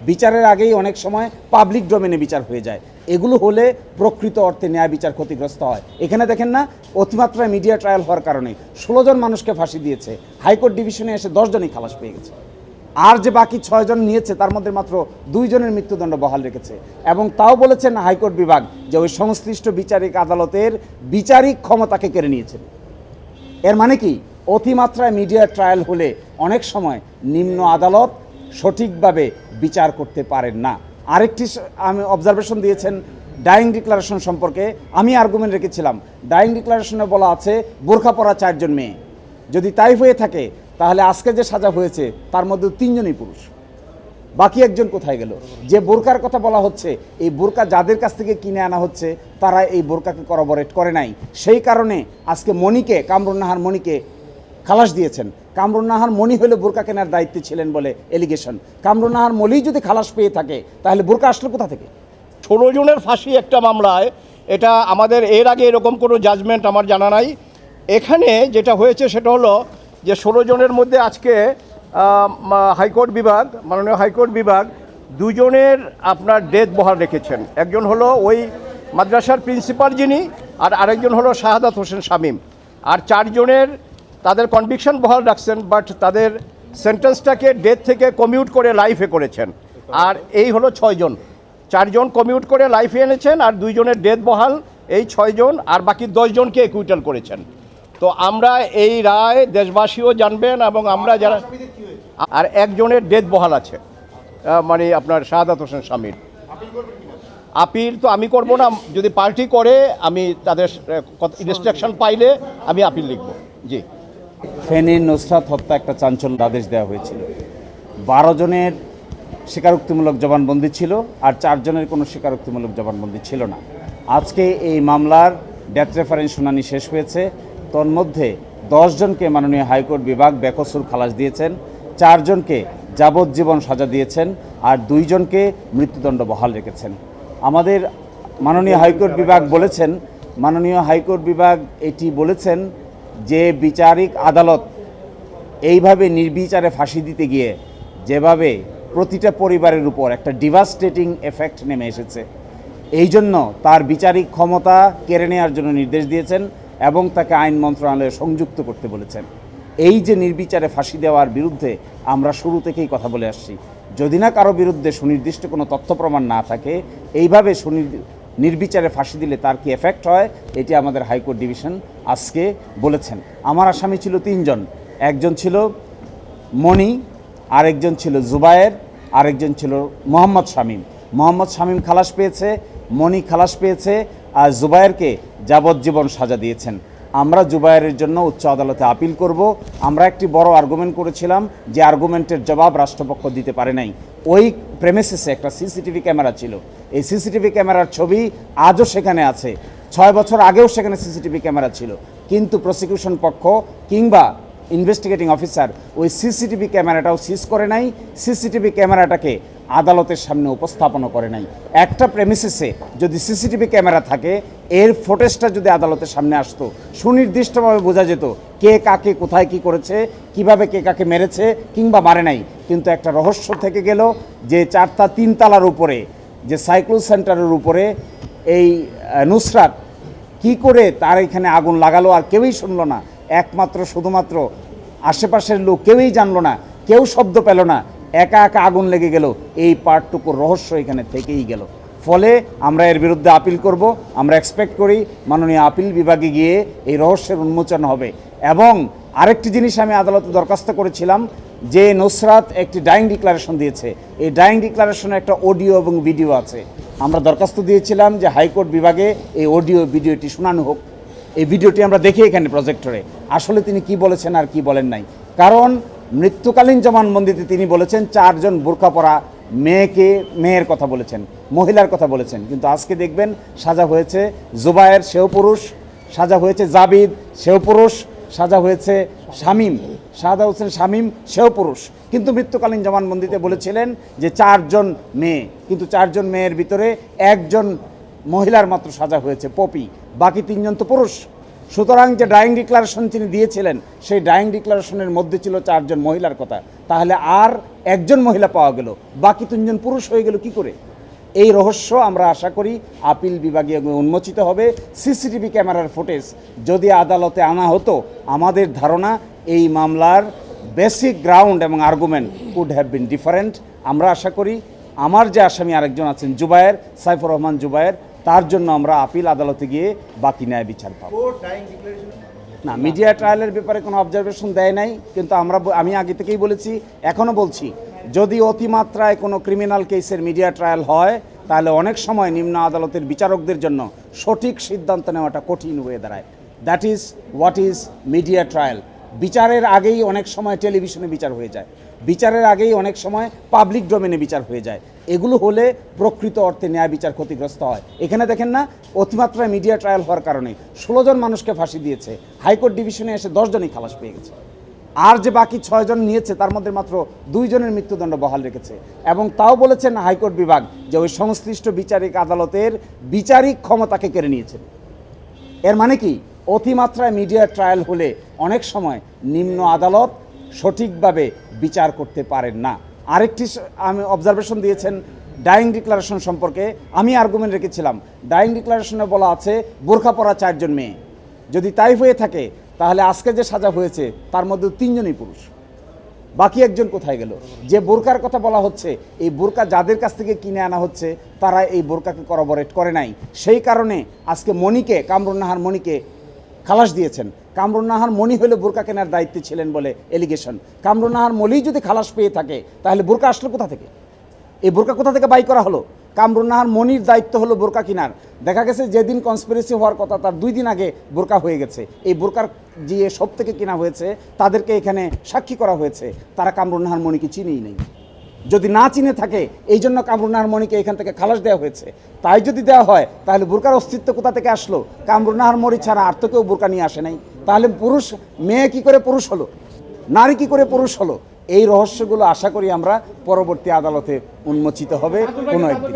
বিচারের আগেই অনেক সময় পাবলিক ডোমেনে বিচার হয়ে যায়। এগুলো হলে প্রকৃত অর্থে ন্যায় বিচার ক্ষতিগ্রস্ত হয়। এখানে দেখেন না, অতিমাত্রায় মিডিয়া ট্রায়াল হওয়ার কারণে 16 জন মানুষকে ফাঁসি দিয়েছে, হাইকোর্ট ডিভিশনে এসে 10 জনই খালাস পেয়ে গেছে। আর যে বাকি 6 জন নিয়েছে তার মধ্যে মাত্র 2 জনের মৃত্যুদণ্ড বহাল রেখেছে। এবং তাও বলেছেন হাইকোর্ট বিভাগ যে ওই সংশ্লিষ্ট বিচারিক আদালতের বিচারিক ক্ষমতাকে কেড়ে নিয়েছেন। এর মানে কি, অতিমাত্রায় মিডিয়া ট্রায়াল হলে অনেক সময় নিম্ন আদালত সঠিকভাবে বিচার করতে পারেন না। আরেকটি আমি অবজারভেশন দিয়েছেন ডাইং ডিক্লারেশন সম্পর্কে, আমি আর্গুমেন্ট রেখেছিলাম। ডাইং ডিক্লারেশনে বলা আছে বোরখা পরা 4 জন মেয়ে, যদি তাই হয়ে থাকে তাহলে আজকে যে সাজা হয়েছে তার মধ্যে 3 জনই পুরুষ, বাকি একজন কোথায় গেল? যে বোরকার কথা বলা হচ্ছে, এই বোরকা যাদের কাছ থেকে কিনে আনা হচ্ছে তারা এই বোরকাকে করবরেট করে নাই। সেই কারণে আজকে মনিকে, কামরুন নাহার মনিকে খালাস দিয়েছেন। কামরুন নাহার মনি হলে বোরকা কেনার দায়িত্বে ছিলেন বলে এলিগেশন। কামরুন নাহার মনি যদি খালাস পেয়ে থাকে তাহলে বোরকা আসলো কোথা থেকে? 16 জনের ফাঁসি একটা মামলায়, এটা আমাদের এর আগে এরকম কোনো জাজমেন্ট আমার জানা নাই। এখানে যেটা হয়েছে সেটা হলো যে 16 জনের মধ্যে আজকে হাইকোর্ট বিভাগ, মাননীয় হাইকোর্ট বিভাগ 2 জনের আপনার ডেথ বহাল রেখেছেন। একজন হলো ওই মাদ্রাসার প্রিন্সিপাল যিনি, আর আরেকজন হলো শাহাদাত হোসেন শামীম। আর 4 জনের তাদের কনভিকশন বহাল রাখছেন, বাট তাদের সেন্টেন্সটাকে ডেথ থেকে কমিউট করে লাইফে করেছেন। আর এই হলো 6 জন, 4 জন কমিউট করে লাইফে এনেছেন, আর 2 জনের ডেথ বহাল, এই 6 জন, আর বাকি 10 জনকে একুইটাল করেছেন। তো আমরা এই রায় দেশবাসীও জানবেন এবং আমরা যারা, আর 1 জনের ডেথ বহাল আছে, মানে আপনার শাহাদাত হোসেন শামীম। আপিল তো আমি করব না, যদি পার্টি করে আমি তাদের ইনস্ট্রাকশন পাইলে আমি আপিল লিখব। জি, ফেনীর নুসরাত হত্যা একটা চাঞ্চল্য আদেশ দেওয়া হয়েছিল। 12 জনের স্বীকারোক্তিমূলক জবানবন্দি ছিল, আর 4 জনের কোনো স্বীকারোক্তিমূলক জবানবন্দি ছিল না। আজকে এই মামলার ডেথ রেফারেন্স শুনানি শেষ হয়েছে। তন্মধ্যে 10 জনকে মাননীয় হাইকোর্ট বিভাগ বেকসুর খালাস দিয়েছেন, 4 জনকে যাবজ্জীবন সাজা দিয়েছেন, আর 2 জনকে মৃত্যুদণ্ড বহাল রেখেছেন। আমাদের মাননীয় হাইকোর্ট বিভাগ বলেছেন, মাননীয় হাইকোর্ট বিভাগ এটি বলেছেন যে বিচারিক আদালত এইভাবে নির্বিচারে ফাঁসি দিতে গিয়ে যেভাবে প্রতিটা পরিবারের উপর একটা ডিভাস্টেটিং এফেক্ট নেমে এসেছে, এই জন্য তার বিচারিক ক্ষমতা কেড়ে নেওয়ার জন্য নির্দেশ দিয়েছেন এবং তাকে আইন মন্ত্রণালয়ে সংযুক্ত করতে বলেছেন। এই যে নির্বিচারে ফাঁসি দেওয়ার বিরুদ্ধে আমরা শুরু থেকেই কথা বলে আসছি। যদি না কারো বিরুদ্ধে সুনির্দিষ্ট কোনো তথ্য প্রমাণ না থাকে, এইভাবে নির্বিচারে ফাঁসি দিলে তার কি এফেক্ট হয়, এটি আমাদের হাইকোর্ট ডিভিশন আজকে বলেছেন। আমার আসামি ছিল 3 জন, একজন ছিল মনি, আরেকজন ছিল জুবায়ের, আরেকজন ছিল মোহাম্মদ শামীম। মোহাম্মদ শামীম খালাস পেয়েছে, মনি খালাস পেয়েছে, আর জুবায়েরকে যাবজ্জীবন সাজা দিয়েছেন। আমরা জুবায়েরের জন্য উচ্চ আদালতে আপিল করব। আমরা একটি বড় আর্গুমেন্ট করেছিলাম, যে আর্গুমেন্টের জবাব রাষ্ট্রপক্ষ দিতে পারে নাই। ওই প্রেমিসেসে একটা সিসিটিভি ক্যামেরা ছিল, এই সিসিটিভি ক্যামেরার ছবি আজও সেখানে আছে। 6 বছর আগেও সেখানে সিসিটিভি ক্যামেরা ছিল, কিন্তু প্রসিকিউশন পক্ষ কিংবা ইনভেস্টিগেটিং অফিসার ওই সিসিটিভি ক্যামেরাটাও সিজ করে নাই, সিসিটিভি ক্যামেরাটাকে আদালতের সামনে উপস্থাপনও করে নাই। একটা প্রেমিসেসে যদি সিসিটিভি ক্যামেরা থাকে, এর ফুটেজটা যদি আদালতের সামনে আসতো, সুনির্দিষ্টভাবে বোঝা যেত কে কাকে কোথায় কি করেছে, কিভাবে কে কাকে মেরেছে কিংবা মারে নাই। কিন্তু একটা রহস্য থেকে গেল যে 3 তালার উপরে, যে সাইক্লো সেন্টারের উপরে এই নুসরাত কি করে তার এখানে আগুন লাগালো আর কেউই শুনলো না। একমাত্র শুধুমাত্র আশেপাশের লোক কেউই জানলো না, কেউ শব্দ পেল না, একা একা আগুন লেগে গেল। এই পার্টটুকুর রহস্য এখানে থেকেই গেল। ফলে আমরা এর বিরুদ্ধে আপিল করব। আমরা এক্সপেক্ট করি মাননীয় আপিল বিভাগে গিয়ে এই রহস্যের উন্মোচন হবে। এবং আরেকটি জিনিস আমি আদালতে দরখাস্ত করেছিলাম, যে নুসরাত একটি ডাইং ডিক্লারেশন দিয়েছে, এই ডাইং ডিক্লারেশনে একটা অডিও এবং ভিডিও আছে। আমরা দরখাস্ত দিয়েছিলাম যে হাইকোর্ট বিভাগে এই অডিও ভিডিওটি শোনানো হোক। এই ভিডিওটি আমরা দেখি এখানে প্রজেক্টরে, আসলে তিনি কি বলেছেন আর কি বলেন নাই। কারণ মৃত্যুকালীন জবানবন্দিতে তিনি বলেছেন 4 জন বোরকা পরা মেয়ের কথা বলেছেন, মহিলার কথা বলেছেন, কিন্তু আজকে দেখবেন সাজা হয়েছে জুবায়ের, সেও পুরুষ, সাজা হয়েছে জাবিদ, সেও পুরুষ, সাজা হয়েছে শামীম, শাহাদা হোসেন শামীম, সেও পুরুষ। কিন্তু মৃত্যুকালীন জবানবন্দিতে বলেছিলেন যে 4 জন মেয়ে, কিন্তু 4 জন মেয়ের ভিতরে 1 জন মহিলার মাত্র সাজা হয়েছে পপি, বাকি 3 জন তো পুরুষ। সুতরাং যে ডাইং ডিক্লারেশন তিনি দিয়েছিলেন সেই ডাইং ডিক্লারেশনের মধ্যে ছিল 4 জন মহিলার কথা, তাহলে আর একজন মহিলা পাওয়া গেল, বাকি 3 জন পুরুষ হয়ে গেল কি করে? এই রহস্য আমরা আশা করি আপিল বিভাগে উন্মোচিত হবে। সিসিটিভি ক্যামেরার ফুটেজ যদি আদালতে আনা হতো, আমাদের ধারণা এই মামলার বেসিক গ্রাউন্ড এবং argument could have been different. আমরা আশা করি আমার যে আসামি আরেকজন আছেন জুবায়ের, সাইফুর রহমান জুবায়ের, তার জন্য আমরা আপিল আদালতে গিয়ে বাকি ন্যায় বিচার পাবো। না, মিডিয়া ট্রায়ালের ব্যাপারে কোনো অবজারভেশন দেয় নাই, কিন্তু আমি আগে থেকেই বলেছি, এখনও বলছি, যদি অতিমাত্রায় কোনো ক্রিমিনাল কেসের মিডিয়া ট্রায়াল হয় তাহলে অনেক সময় নিম্ন আদালতের বিচারকদের জন্য সঠিক সিদ্ধান্ত নেওয়াটা কঠিন হয়ে দাঁড়ায়। That is what is media trial. বিচারের আগেই অনেক সময় টেলিভিশনে বিচার হয়ে যায়, বিচারের আগেই অনেক সময় পাবলিক ডোমেনে বিচার হয়ে যায়। এগুলো হলে প্রকৃত অর্থে ন্যায় বিচার ক্ষতিগ্রস্ত হয়। এখানে দেখেন না, অতিমাত্রায় মিডিয়া ট্রায়াল হওয়ার কারণে 16 জন মানুষকে ফাঁসি দিয়েছে, হাইকোর্ট ডিভিশনে এসে 10 জনই খালাস পেয়ে গেছে। আর যে বাকি 6 জন নিয়েছে তার মধ্যে মাত্র 2 জনের মৃত্যুদণ্ড বহাল রেখেছে, এবং তাও বলেছেন হাইকোর্ট বিভাগ যে ওই সংশ্লিষ্ট বিচারিক আদালতের বিচারিক ক্ষমতাকে কেড়ে নিয়েছেন। এর মানে কি, অতিমাত্রায় মিডিয়া ট্রায়াল হলে অনেক সময় নিম্ন আদালত সঠিকভাবে বিচার করতে পারেন না। আরেকটি আমি অবজারভেশন দিয়েছেন ডাইং ডিক্লারেশন সম্পর্কে, আমি আর্গুমেন্ট রেখেছিলাম, ডাইং ডিক্লারেশনে বলা আছে বোরখা পরা 4 জন মেয়ে। যদি তাই হয়ে থাকে তাহলে আজকে যে সাজা হয়েছে তার মধ্যে 3 জনই পুরুষ, বাকি একজন কোথায় গেল? যে বোরকার কথা বলা হচ্ছে, এই বোরকা যাদের কাছ থেকে কিনে আনা হচ্ছে তারা এই বোরকাকে করবোরেট করে নাই, সেই কারণে আজকে মনিকে, কামরুন নাহার মনিকে খালাস দিয়েছেন। কামরুন নাহার মনি হলে বোরকা কেনার দায়িত্বে ছিলেন বলে এলিগেশন। কামরুন নাহার মনি যদি খালাস পেয়ে থাকে তাহলে বোরকা আসলো কোথা থেকে? এই বোরকা কোথা থেকে বাই করা হলো? কামরুন নাহার মনির দায়িত্ব হলো বোরকা কেনার। দেখা গেছে যেদিন কনস্পিরেসি হওয়ার কথা তার 2 দিন আগে বোরকা হয়ে গেছে। এই বোরকার যে সব থেকে কেনা হয়েছে তাদেরকে এখানে সাক্ষী করা হয়েছে, তারা কামরুন নাহার মনিকে চিনেই নেই। যদি না চিনে থাকে এই জন্য কামরুন নাহার মনিকে এখান থেকে খালাস দেওয়া হয়েছে। তাই যদি দেওয়া হয় তাহলে বোরকার অস্তিত্ব কোথা থেকে আসলো? কামরুন নাহার মনি ছাড়া আর তো কেউ বোরকা নিয়ে আসে নাই। তাহলে পুরুষ, মেয়ে কি করে পুরুষ হলো, নারী কি করে পুরুষ হলো? এই রহস্যগুলো আশা করি আমরা পরবর্তী আদালতে উন্মোচিত হবে কোনো একদিন।